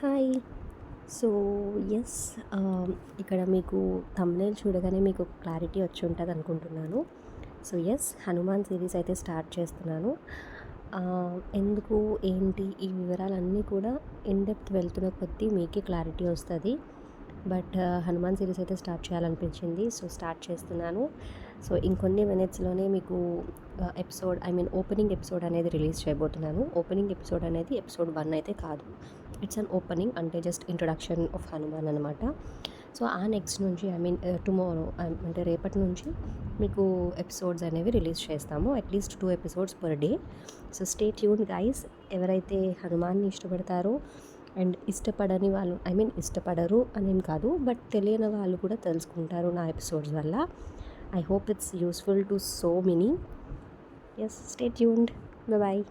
Hi. So, yes, ఇక్కడ మీకు thumbnail చూడగానే మీకు క్లారిటీ వచ్చి ఉంటదనుకుంటున్నాను. సో, యెస్, 'హనుమాన్' సీరీస్ అయితే స్టార్ట్ చేస్తున్నాను. ఎందుకు, ఏంటి ఈ వివరాలన్నీ కూడా ఇన్ డెప్త్ వెళ్తున్న కొద్దీ మీకే క్లారిటీ వస్తది. బట్ 'హనుమాన్' సీరీస్ అయితే స్టార్ట్ చేయాలనిపించింది. సో, స్టార్ట్ చేస్తున్నాను. సో, ఇంకొన్ని మినిట్స్‌లోనే మీకు ఓపెనింగ్ ఎపిసోడ్ అనేది రిలీజ్ చేయబోతున్నాను. ఓపెనింగ్ ఎపిసోడ్ అనేది ఎపిసోడ్ 1 అయితే కాదు. ఇట్స్ అన్ ఓపెనింగ్, అంటే జస్ట్ ఇంట్రొడక్షన్ ఆఫ్ హనుమాన్ అనమాట. సో, ఆ నెక్స్ట్ నుంచి టుమారో, అంటే రేపటి నుంచి మీకు ఎపిసోడ్స్ అనేవి రిలీజ్ చేస్తాము. At least 2 episodes per day. So, stay tuned guys. ఎవరైతే హనుమాన్‌ని ఇష్టపడతారో అండ్ ఇష్టపడని వాళ్ళు, ఇష్టపడరు అనేం కాదు, బట్ తెలియని వాళ్ళు కూడా తెలుసుకుంటారు నా ఎపిసోడ్స్ వల్ల. I hope it's useful to so many. Yes, stay tuned. Bye bye.